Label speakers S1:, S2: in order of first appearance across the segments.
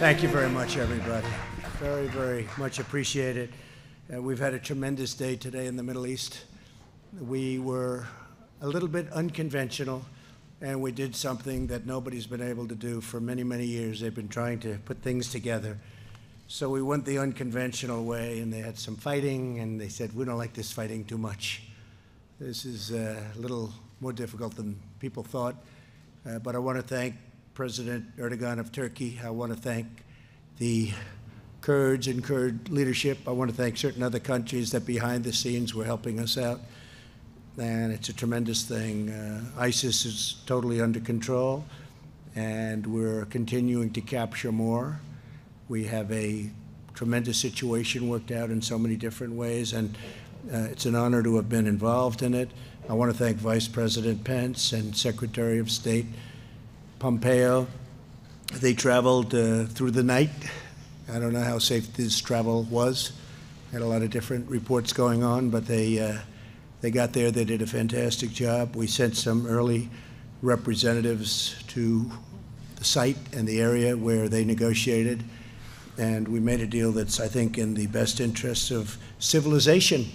S1: Thank you very much, everybody. Very, very much appreciate it. We've had a tremendous day today in the Middle East. We were a little bit unconventional, and we did something that nobody's been able to do for many, many years. They've been trying to put things together. So we went the unconventional way, and they had some fighting, and they said, we don't like this fighting too much. This is a little more difficult than people thought. But I want to thank President Erdogan of Turkey. I want to thank the Kurds and Kurd leadership. I want to thank certain other countries that behind the scenes were helping us out. And it's a tremendous thing. ISIS is totally under control, and we're continuing to capture more. We have a tremendous situation worked out in so many different ways, and it's an honor to have been involved in it. I want to thank Vice President Pence and Secretary of State Pompeo. They traveled through the night. I don't know how safe this travel was. Had a lot of different reports going on, but they got there. They did a fantastic job. We sent some early representatives to the site and the area where they negotiated, and we made a deal that's, I think, in the best interests of civilization.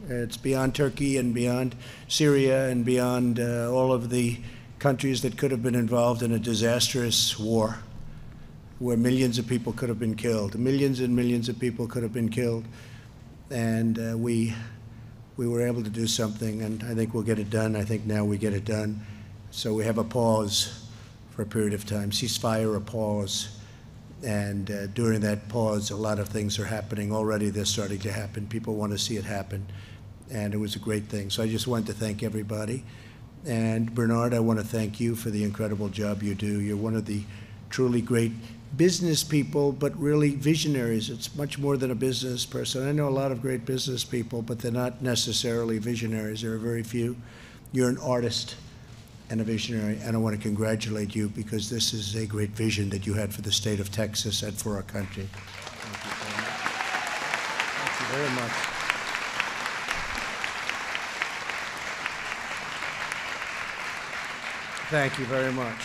S1: It's beyond Turkey and beyond Syria and beyond all of the countries that could have been involved in a disastrous war where millions of people could have been killed. Millions and millions of people could have been killed. And we were able to do something, and I think we'll get it done. I think now we get it done. So we have a pause for a period of time, ceasefire, a pause. And during that pause, a lot of things are happening. Already they're starting to happen. People want to see it happen. And it was a great thing. So I just wanted to thank everybody. And Bernard, I want to thank you for the incredible job you do. You're one of the truly great business people, but really visionaries. It's much more than a business person. I know a lot of great business people, but they're not necessarily visionaries. There are very few. You're an artist and a visionary, and I want to congratulate you because this is a great vision that you had for the state of Texas and for our country. Thank you very much. Thank you very much.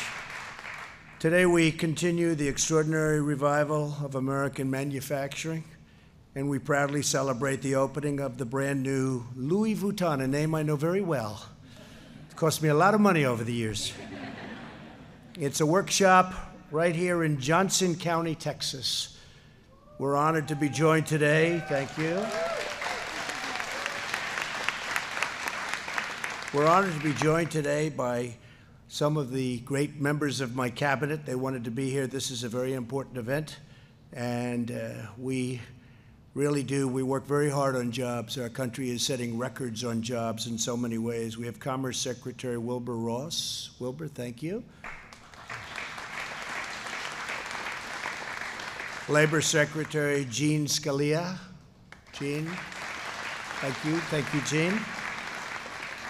S1: Today we continue the extraordinary revival of American manufacturing, and we proudly celebrate the opening of the brand new Louis Vuitton, a name I know very well. It cost me a lot of money over the years. It's a workshop right here in Johnson County, Texas. We're honored to be joined today. Thank you. We're honored to be joined today by some of the great members of my cabinet. They wanted to be here. This is a very important event, and we really do. We work very hard on jobs. Our country is setting records on jobs in so many ways. We have Commerce Secretary Wilbur Ross. Wilbur, thank you. Labor Secretary Jean Scalia. Jean, thank you. Thank you, Jean.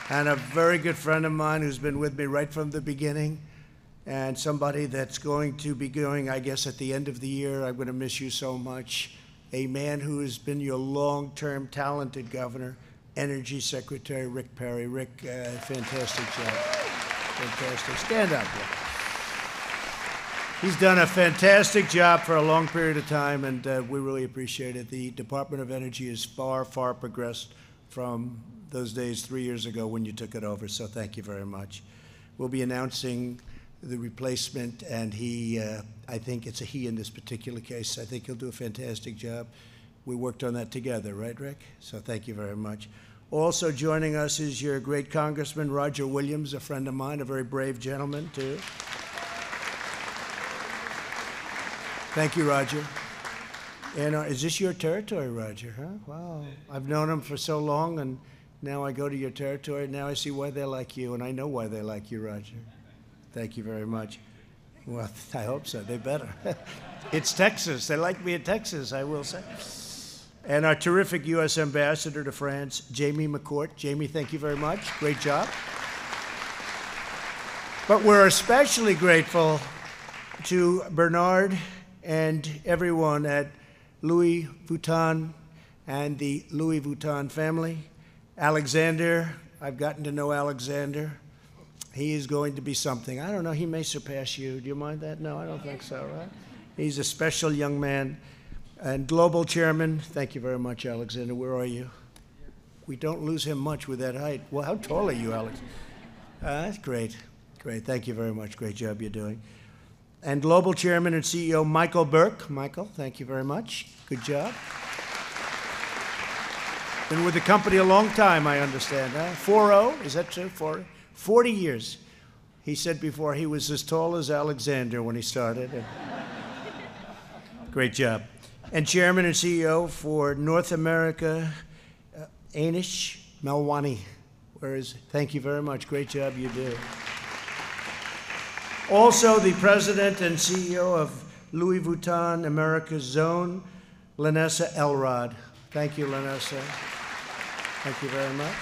S1: And a very good friend of mine who's been with me right from the beginning, and somebody that's going to be going, I guess, at the end of the year. I'm going to miss you so much. A man who has been your long-term talented governor, Energy Secretary Rick Perry. Rick, fantastic job. Fantastic. Stand up, Rick. He's done a fantastic job for a long period of time, and we really appreciate it. The Department of Energy is far, far progressed from those days 3 years ago when you took it over, so thank you very much. We'll be announcing the replacement, and he, I think it's a he in this particular case. I think he'll do a fantastic job. We worked on that together, right, Rick? So thank you very much. Also joining us is your great Congressman, Roger Williams, a friend of mine, a very brave gentleman, too. Thank you, Roger. And is this your territory, Roger, huh? Wow. I've known him for so long, and now I go to your territory. Now I see why they like you, and I know why they like you, Roger. Thank you very much. Well, I hope so. They better. It's Texas. They like me in Texas, I will say. And our terrific U.S. Ambassador to France, Jamie McCourt. Jamie, thank you very much. Great job. But we're especially grateful to Bernard and everyone at Louis Vuitton and the Louis Vuitton family. Alexander, I've gotten to know Alexander. He is going to be something. I don't know, he may surpass you. Do you mind that? No, I don't think so, right? He's a special young man. And global chairman, thank you very much, Alexander. Where are you? We don't lose him much with that height. Well, how tall are you, Alex? That's great. Great. Thank you very much. Great job you're doing. And global chairman and CEO Michael Burke. Michael, thank you very much. Good job. Been with the company a long time, I understand. 4-0, is that true? 40 years. He said before he was as tall as Alexander when he started. Great job. And chairman and CEO for North America, Anish Melwani. Thank you very much. Great job you do. Also the president and CEO of Louis Vuitton America's Zone, Lanessa Elrod. Thank you, Lanessa. Thank you very much.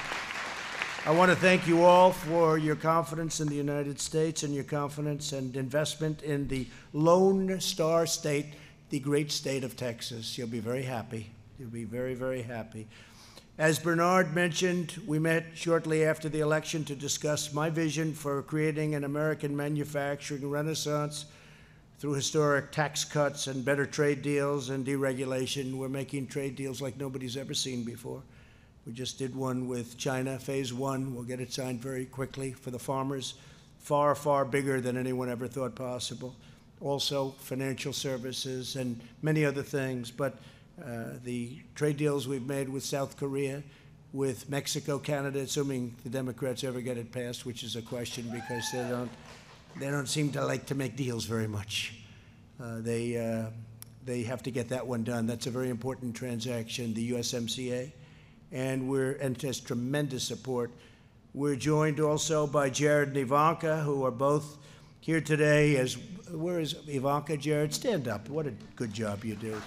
S1: I want to thank you all for your confidence in the United States and your confidence and investment in the Lone Star State, the great state of Texas. You'll be very happy. You'll be very, very happy. As Bernard mentioned, we met shortly after the election to discuss my vision for creating an American manufacturing renaissance through historic tax cuts and better trade deals and deregulation. We're making trade deals like nobody's ever seen before. We just did one with China, phase 1. We'll get it signed very quickly for the farmers. Far, far bigger than anyone ever thought possible. Also financial services and many other things. But the trade deals we've made with South Korea, with Mexico, Canada, assuming the Democrats ever get it passed, which is a question because they don't seem to like to make deals very much. They have to get that one done. That's a very important transaction, the USMCA. And has tremendous support. We're joined also by Jared and Ivanka, who are both here today. Where is Ivanka, Jared? Stand up. What a good job you do.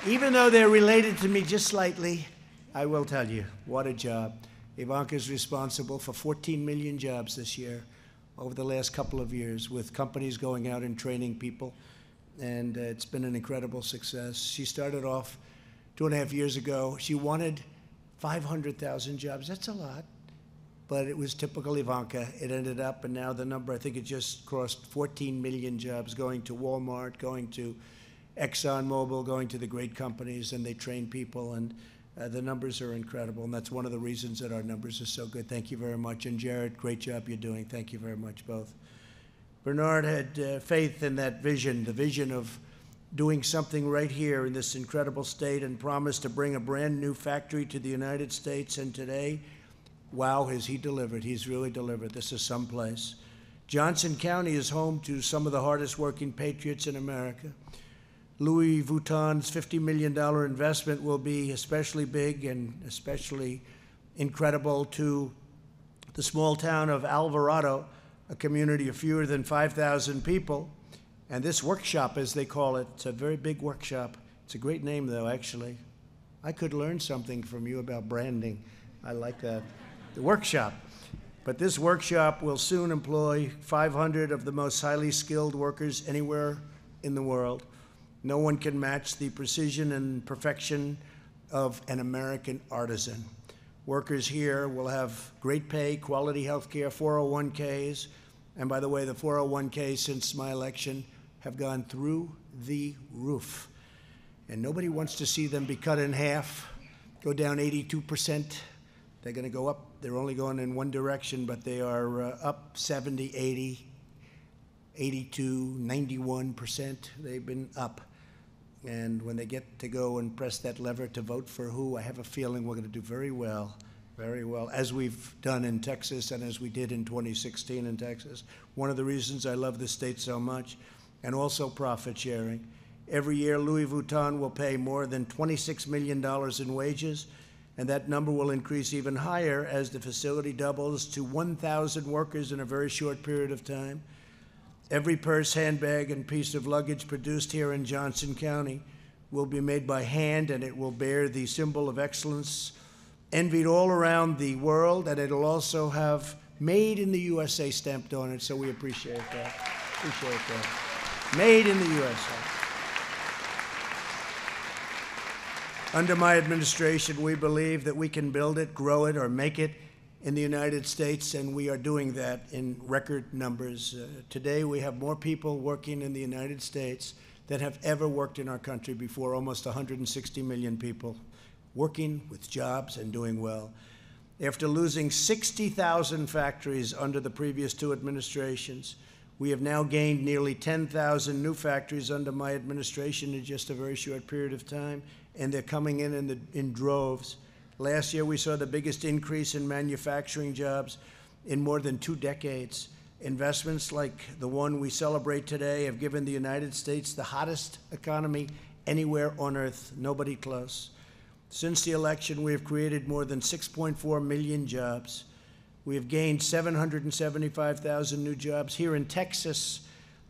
S1: Even though they're related to me just slightly, I will tell you, what a job. Ivanka is responsible for 14 million jobs this year over the last couple of years with companies going out and training people. And it's been an incredible success. She started off 2.5 years ago. She wanted 500,000 jobs. That's a lot, but it was typical Ivanka. It ended up, and now the number, I think it just crossed 14 million jobs going to Walmart, going to ExxonMobil, going to the great companies, and they train people, and the numbers are incredible, and that's one of the reasons that our numbers are so good. Thank you very much. And Jared, great job you're doing. Thank you very much, both. Bernard had faith in that vision, the vision of doing something right here in this incredible state, and promised to bring a brand new factory to the United States. And today, wow, has he delivered. He's really delivered. This is someplace. Johnson County is home to some of the hardest working patriots in America. Louis Vuitton's $50 million investment will be especially big and especially incredible to the small town of Alvarado, a community of fewer than 5,000 people. And this workshop, as they call it, it's a very big workshop. It's a great name, though, actually. I could learn something from you about branding. I like that. The workshop. But this workshop will soon employ 500 of the most highly skilled workers anywhere in the world. No one can match the precision and perfection of an American artisan. Workers here will have great pay, quality health care, 401ks. And by the way, the 401ks since my election have gone through the roof. And nobody wants to see them be cut in half, go down 82%. They're going to go up. They're only going in one direction, but they are up 70, 80, 82, 91%. They've been up. And when they get to go and press that lever to vote for who, I have a feeling we're going to do very well, as we've done in Texas and as we did in 2016 in Texas. One of the reasons I love this state so much, and also profit sharing. Every year, Louis Vuitton will pay more than $26 million in wages, and that number will increase even higher as the facility doubles to 1,000 workers in a very short period of time. Every purse, handbag, and piece of luggage produced here in Johnson County will be made by hand, and it will bear the symbol of excellence, envied all around the world, and it'll also have Made in the USA stamped on it, so we appreciate that. Appreciate that. Made in the USA. Under my administration, we believe that we can build it, grow it, or make it in the United States, and we are doing that in record numbers. Today, we have more people working in the United States than have ever worked in our country before, almost 160 million people working with jobs and doing well. After losing 60,000 factories under the previous two administrations, we have now gained nearly 10,000 new factories under my administration in just a very short period of time, and they're coming in droves. Last year, we saw the biggest increase in manufacturing jobs in more than 2 decades. Investments like the one we celebrate today have given the United States the hottest economy anywhere on earth, nobody close. Since the election, we have created more than 6.4 million jobs. We have gained 775,000 new jobs here in Texas,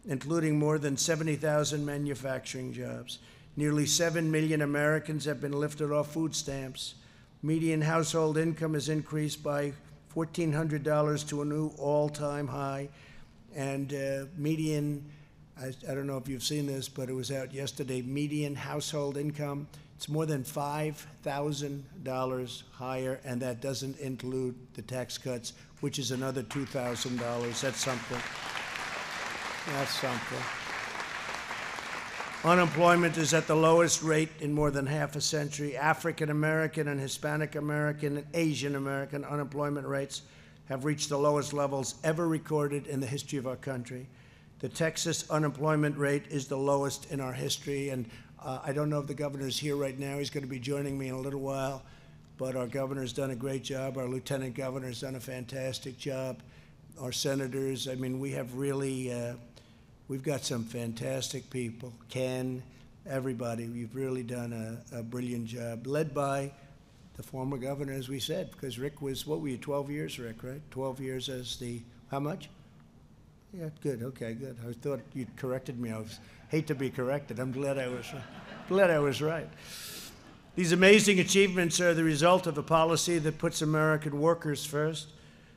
S1: including more than 70,000 manufacturing jobs. Nearly 7 million Americans have been lifted off food stamps. Median household income has increased by $1,400 to a new all-time high. And I don't know if you've seen this, but it was out yesterday, median household income, it's more than $5,000 higher, and that doesn't include the tax cuts, which is another $2,000. That's something. That's something. Unemployment is at the lowest rate in more than half a century. African American and Hispanic American and Asian American unemployment rates have reached the lowest levels ever recorded in the history of our country. The Texas unemployment rate is the lowest in our history, and I don't know if the governor's here right now. He's going to be joining me in a little while, but our governor's done a great job. Our lieutenant governor's done a fantastic job. Our senators, I mean, we have really, we've got some fantastic people. Ken, everybody, we've really done a brilliant job, led by the former governor, as we said, because Rick was, what were you, 12 years, Rick, right? 12 years as the, how much? Yeah, good, okay, good. I thought you'd corrected me. I hate to be corrected. I'm glad I was right. These amazing achievements are the result of a policy that puts American workers first.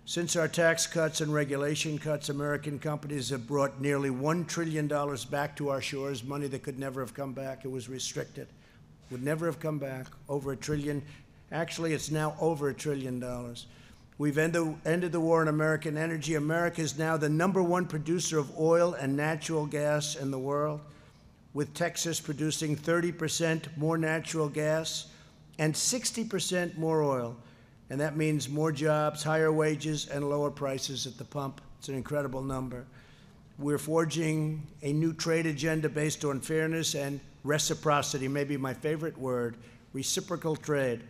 S1: Since our tax cuts and regulation cuts, American companies have brought nearly $1 trillion back to our shores, money that could never have come back. It was restricted. Would never have come back. Over $1 trillion. Actually, it's now over $1 trillion. We've ended the war on American energy. America is now the #1 producer of oil and natural gas in the world, with Texas producing 30% more natural gas and 60% more oil. And that means more jobs, higher wages, and lower prices at the pump. It's an incredible number. We're forging a new trade agenda based on fairness and reciprocity, maybe my favorite word, reciprocal trade.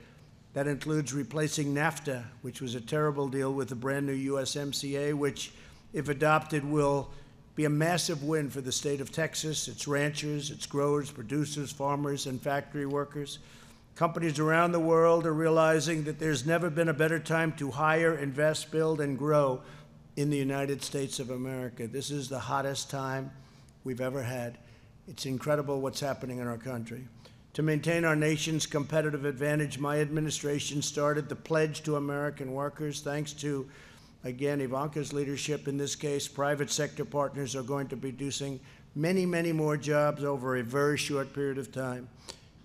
S1: That includes replacing NAFTA, which was a terrible deal, with a brand new USMCA, which, if adopted, will be a massive win for the state of Texas, its ranchers, its growers, producers, farmers, and factory workers. Companies around the world are realizing that there's never been a better time to hire, invest, build, and grow in the United States of America. This is the hottest time we've ever had. It's incredible what's happening in our country. To maintain our nation's competitive advantage, my administration started the Pledge to American Workers. Thanks to, again, Ivanka's leadership in this case, private sector partners are going to be producing many, many more jobs over a very short period of time.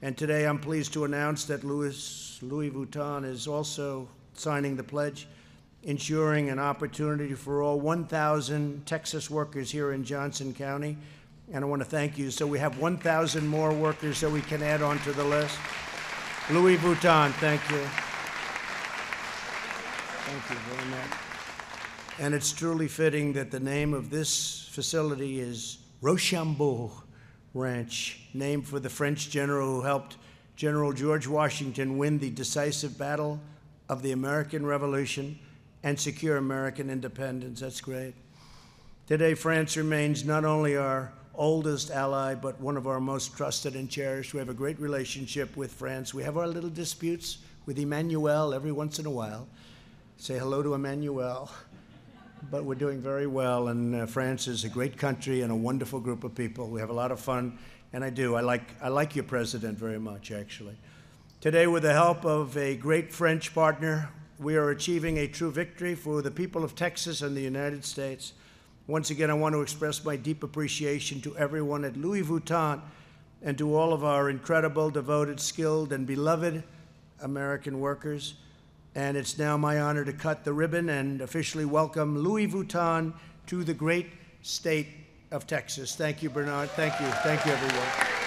S1: And today I'm pleased to announce that Louis Vuitton is also signing the pledge, ensuring an opportunity for all 1,000 Texas workers here in Johnson County. And I want to thank you. So we have 1,000 more workers that we can add on to the list. Louis Vuitton, thank you. Thank you very much. And it's truly fitting that the name of this facility is Rochambeau Ranch, named for the French general who helped General George Washington win the decisive battle of the American Revolution and secure American independence. That's great. Today, France remains not only our oldest ally, but one of our most trusted and cherished. We have a great relationship with France. We have our little disputes with Emmanuel every once in a while. Say hello to Emmanuel. But we're doing very well, and France is a great country and a wonderful group of people. We have a lot of fun, and I like your president very much, actually. Today, with the help of a great French partner, we are achieving a true victory for the people of Texas and the United States. Once again, I want to express my deep appreciation to everyone at Louis Vuitton and to all of our incredible, devoted, skilled, and beloved American workers. And it's now my honor to cut the ribbon and officially welcome Louis Vuitton to the great state of Texas. Thank you, Bernard. Thank you. Thank you, everyone.